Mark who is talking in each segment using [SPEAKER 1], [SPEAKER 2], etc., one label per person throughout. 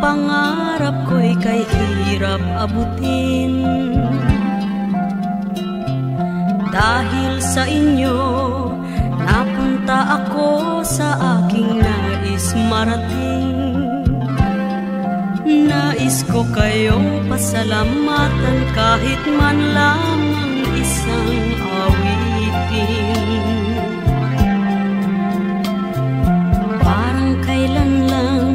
[SPEAKER 1] pangarap ko'y kay hirap abutin. Dahil sa inyo, napunta ako sa aking nais marating. Nais ko kayong pasalamatan kahit man lamang isang awitin. Parang kailan lang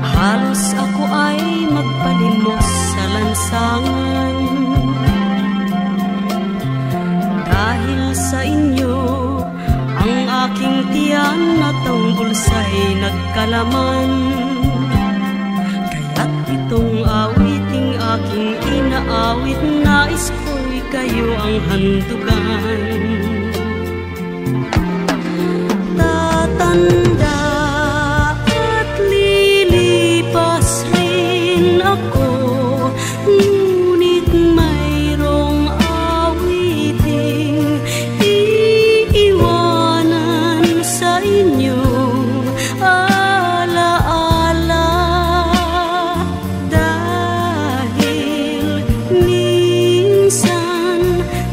[SPEAKER 1] halos ako ay magpalimos sa lansangan. Dahil sa inyo, ang aking tiyan at ang bulsa'y nagkalaman. Kaya't itong awiting aking inaawit, nais ko'y kayo ang handugan. Tatanda at lilipas rin ako, ngunit mayroong awiting iiwanan sa inyong alaala. Dahil minsan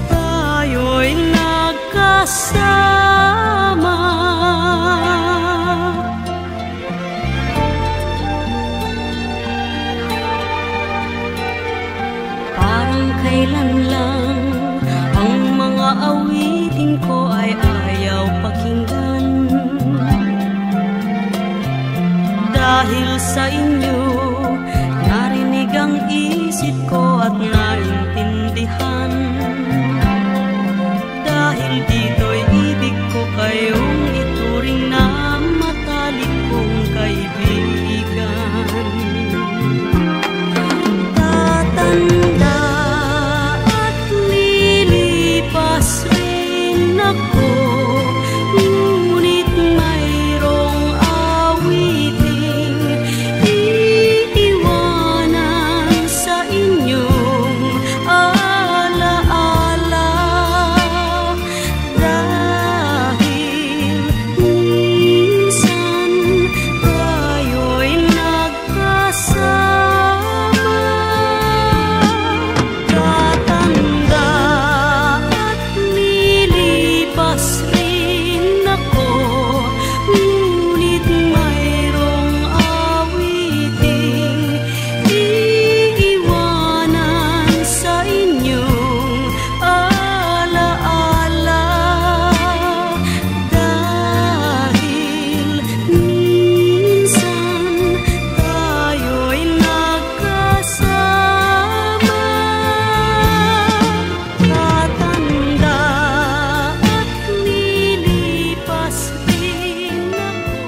[SPEAKER 1] tayo'y nagkasama. Parang kailan lang ang mga awitin ko ay ayaw pakinggan. Dahil sa inyo, narinig ang isip ko at naintindihan. Dahil dito'y ibig ko kayong ituring na matalik kong kaibigan. Tatanda at lilipas rin ako, ngunit mayroong awiting iiwanan sa inyong alaala. Dahil minsan tayo'y nagkasama. Tatanda at lilipas rin ako, ngunit mayroong awiting iiwanan sa inyong alaala. Dahil minsan tayo'y nagkasama. Tatanda at lilipas rin ako.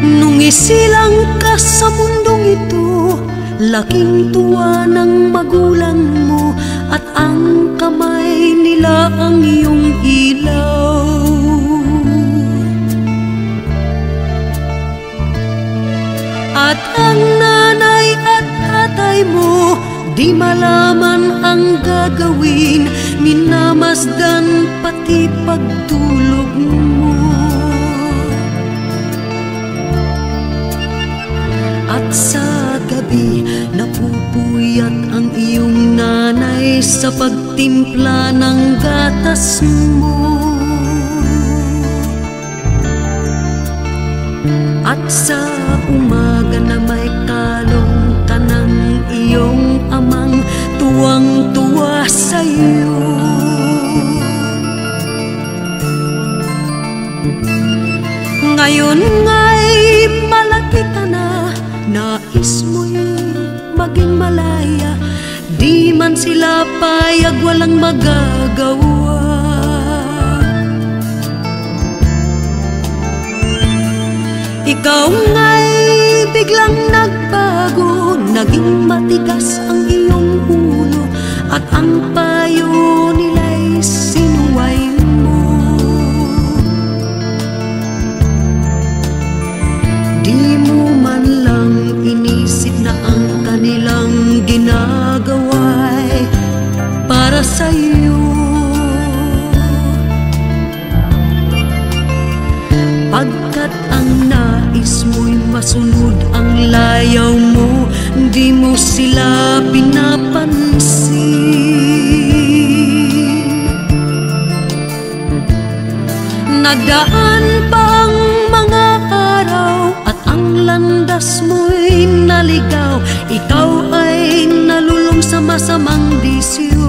[SPEAKER 1] Nung isilang ka sa mundong ito, laking tuwa ng magulang mo, at ang kamay nila ang iyong ilaw. At ang nanay at tatay mo, di malaman ang gagawin, minamasdan pati pagtulog mo. At sa gabi, napupuyat ang iyong nanay sa pagtimpla ng gatas mo. At sa umaga na may kalong ka ng iyong amang tuwang-tuwa sa'yo. Ngayon nga'y malaki ka na, nais mo'y maging malaya, di man sila payag, walang magagawa. Ikaw nga'y biglang nagbago, naging matigas ang iyong ulo, at ang payo nila'y sinuway mo. para sa'yo. Pagkat ang nais mo'y masunod ang layaw mo, di mo sila pinapansin. Nagdaan pa ang mga araw at ang landas mo'y naligaw. Ikaw ay nalulong sa masamang bisyo.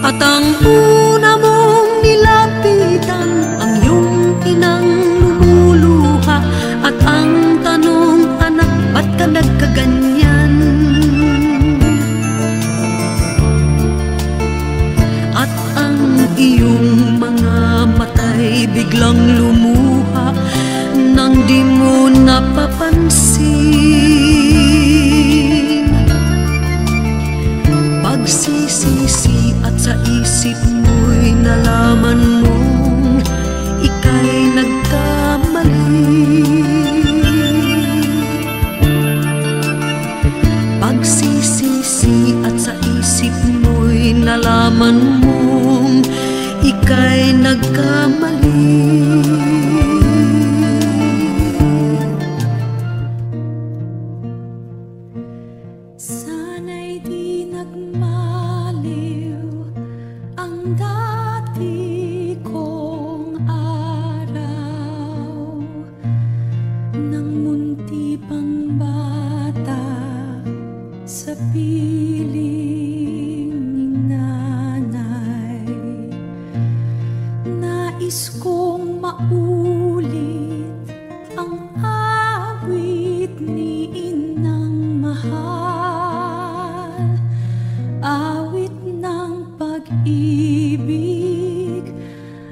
[SPEAKER 1] At ang una mong nilapitan ang iyong inang lumuluha. At ang tanong, anak, ba't ka nagkaganyan? At ang iyong mga mata'y biglang lumuha nang di mo napapansin. Pagsisisi at sa isip mo'y nalaman mong ika'y nagkamali. Pagsisisi at sa isip mo'y nalaman mong ika'y nagkamali. Sana'y di nagmaliw ang dati kong araw, nang munti pang bata sa piling ni nanay. Nais kong maulit ang awit ni inang mahal, awit ng pag-ibig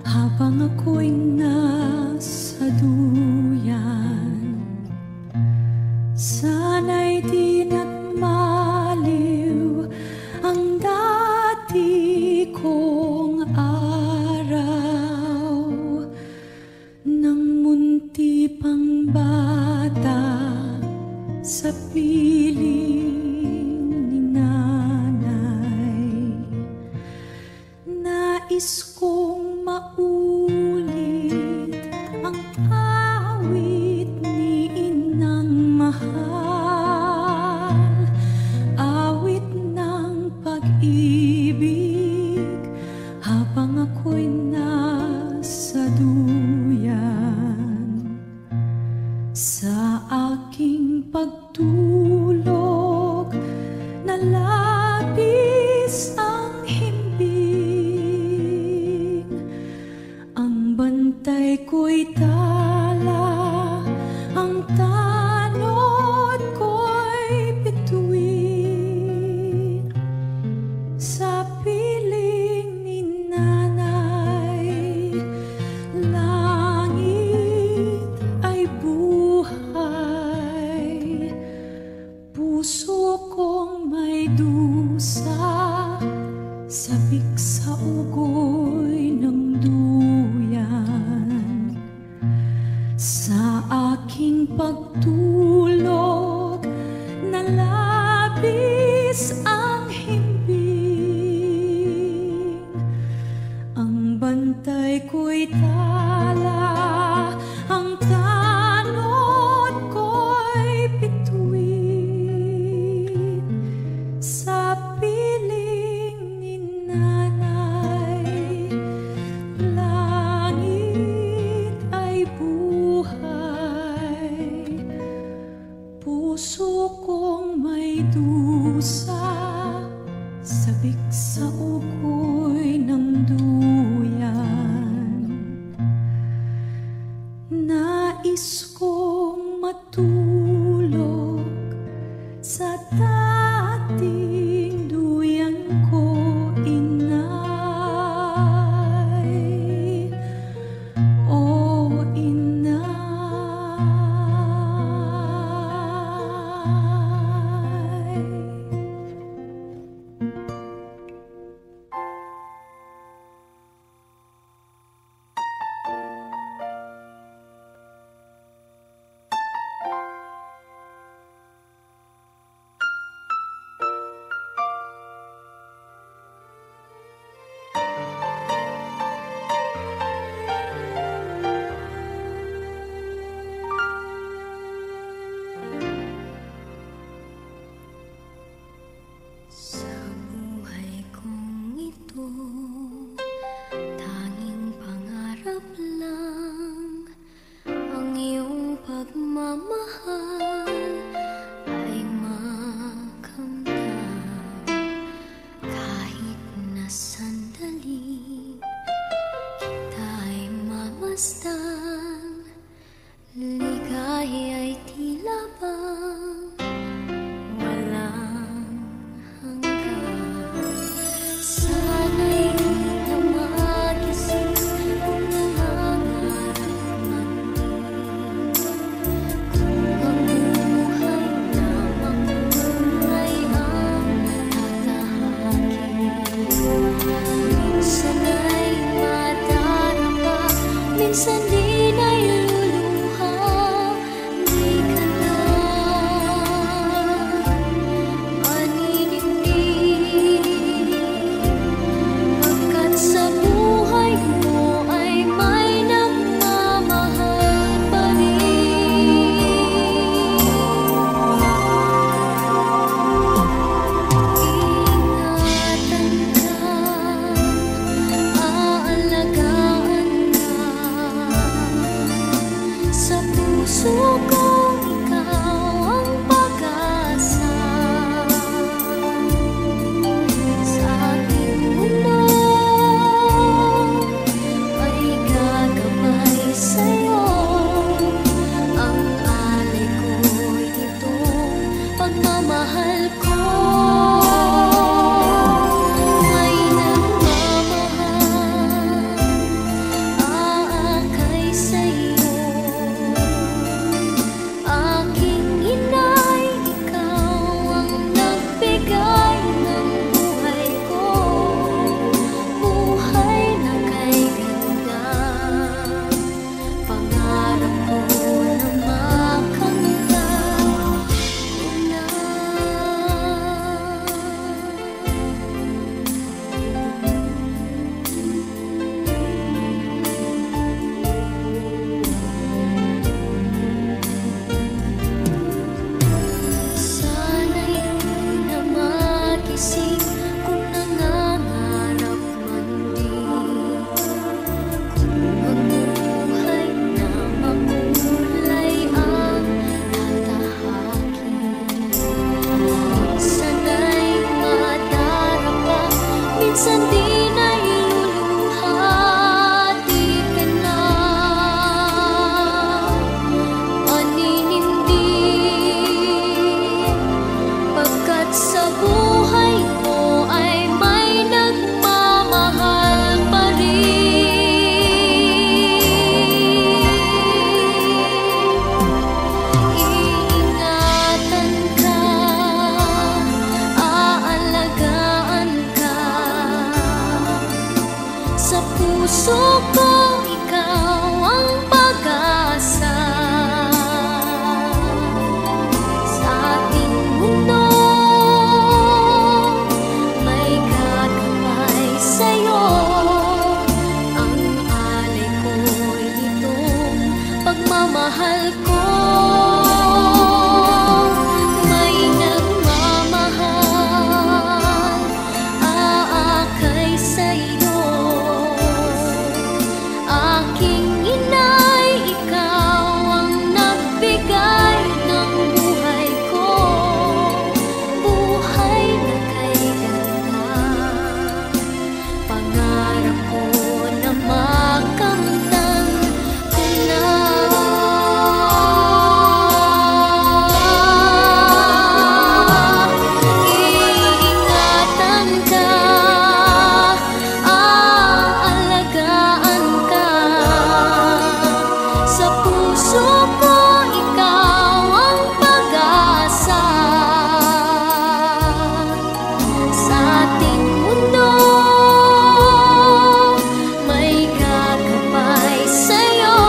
[SPEAKER 1] habang ako'y nasa duyan. Sana'y di nagmaliw ang dati kong araw, nang munti pang bata sa piling ni nanay. Nais kong maulit ang awit ni inang mahal, awit ng pag-ibig habang ako'y nasa duyan. Sa aking pagtulog nalabis ang himbing, ang bantay ko'y tala, ang tanod ko'y bituin. Sa piling ni nanay, langit ay buhay, puso kong may dusa, sabik sa ugoy ng duyan. Sa aking pagtulog nalabis ang himbing, ang bantay ko'y tala, ang tanod ko'y bituin. Sa piling ni nanay, langit ay buhay, puso kong may dusa, sabik sa ugoy ng duyan. Nais kong matulog sa dating duyan ko, inay, o inay.
[SPEAKER 2] pagmamahal ko. May nagmamahal, aakay sa'yo. Aking inay, ikaw ang nagbigay ng buhay ko. Buhay na kay ganda, pangarap ko na makamtan mo na. Sana'y di na magising kung nangangarap man din. Kung ang buhay na makulay ang tatahakin. Sana'y madarapa, minsan di na iluluhati ka na. Maninindig, pagkat sa buhay mo ay may nagmamahal pa rin. Iingatan ka, aalagaan ka. Sa puso ko, ikaw ang pag-asa. Sa ating mundo, may gagabay sa'yo. Ang alay ko'y itong pagmamahal ko. May nagmamahal, aakay sa'yo. Aking inay, ikaw ang nagbigay ng buhay ko. Buhay na kay ganda, pangarap ko na makamtan ko na. Iingatan ka, aalagaan ka. Sa puso ko, ikaw ang pag-asa. Sa ating mundo, may gagabay sa'yo.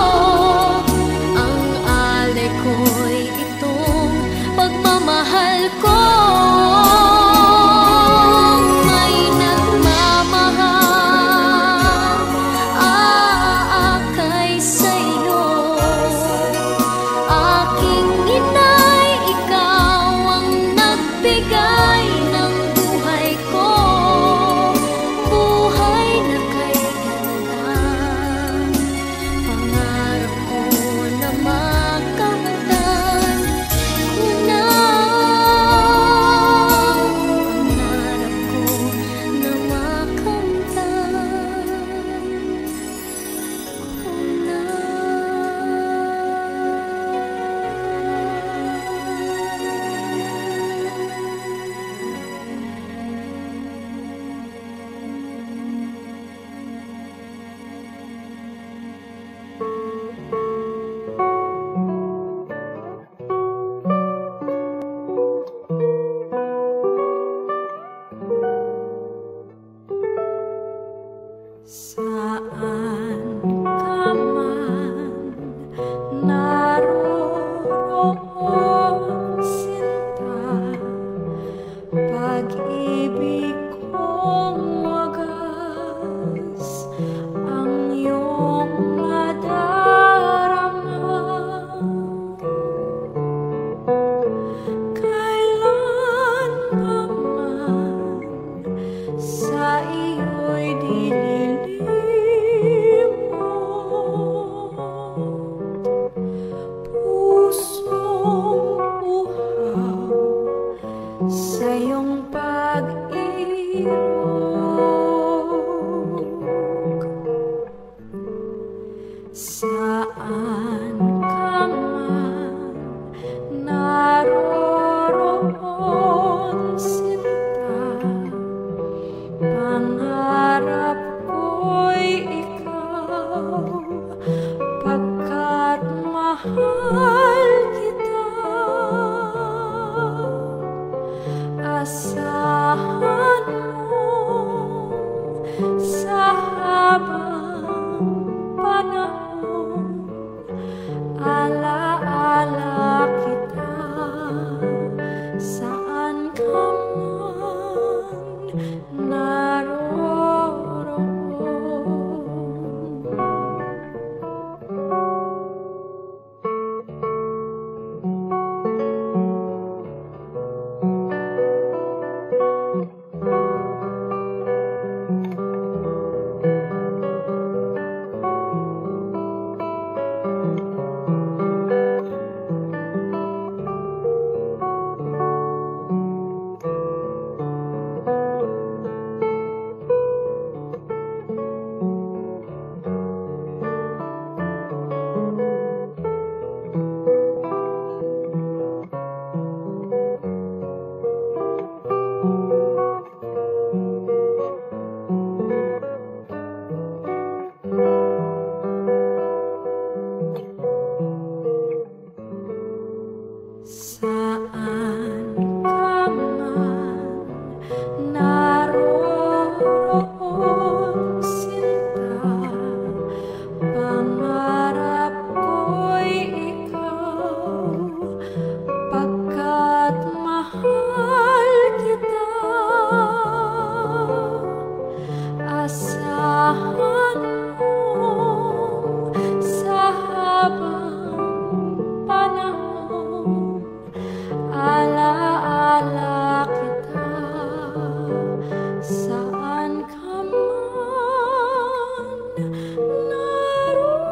[SPEAKER 2] Ang alay ko'y itong pagmamahal ko. May nagmamahal, aakay sa'yo. Aking inay, ikaw ang nagbigay ng buhay ko. Buhay na kay ganda, pangarap ko na makamtan ko na. Pangarap ko na makamtan ko na.
[SPEAKER 3] Asahan mo sa habang panahon, alaala kita saan ka man naroroon. Saan ka man naroroon, sinta, pangarap ko'y ikaw, pagkat mahal kita. Asahan mo sa habang panahon, alaala kita saan ka man naroroon.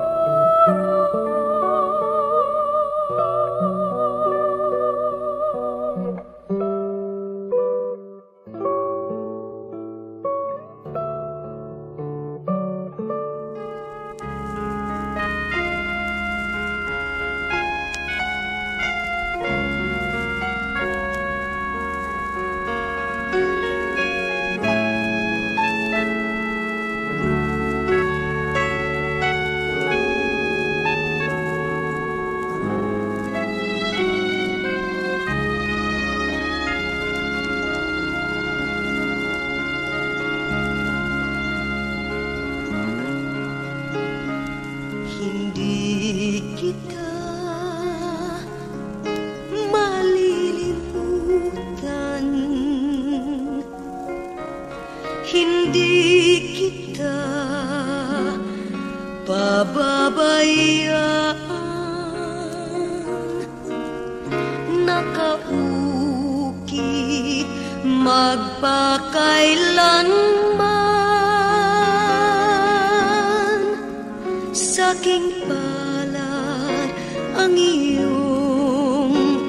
[SPEAKER 1] Hindi kita malilimutan, hindi kita pababayaan. Nakaukit magpakailanman, saking palad ang iyong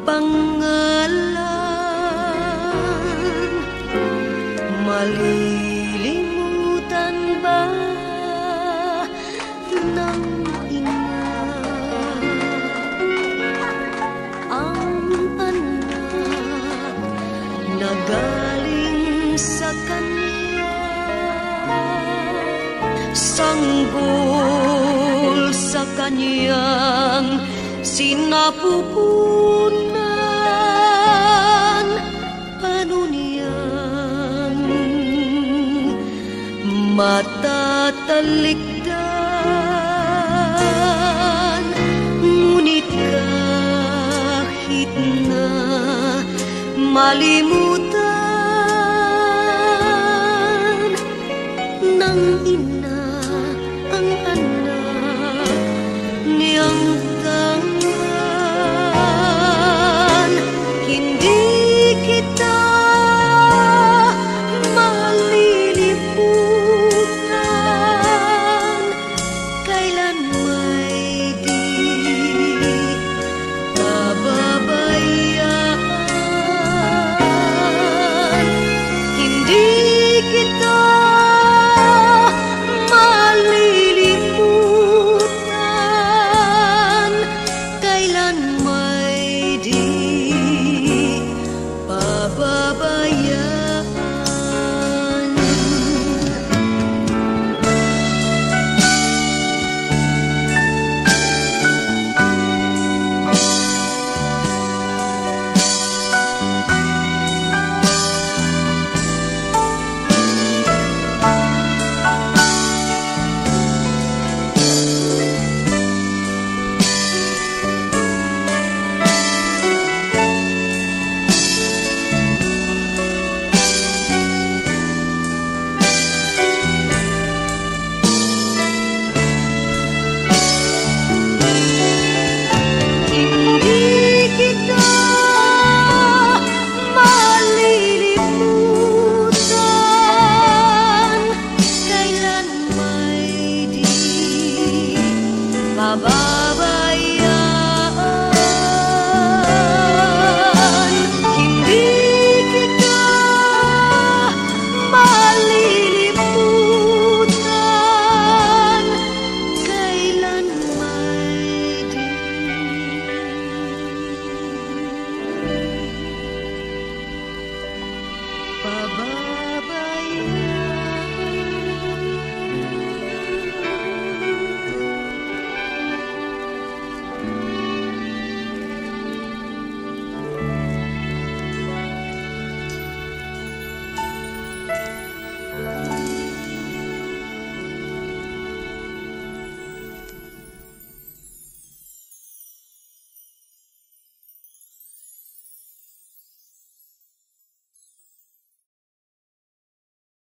[SPEAKER 1] pangalan. Malilimutan ba ng ina ang anak na galing sa kanya, sanggol sa kanyang sinapupunan? Paano niyang matatalikdan? Ngunit kahit na malimutan ng ina ang anak niyang tangan, hindi kita malilimutan, kailan may di pababayaan. Hindi kita pa ba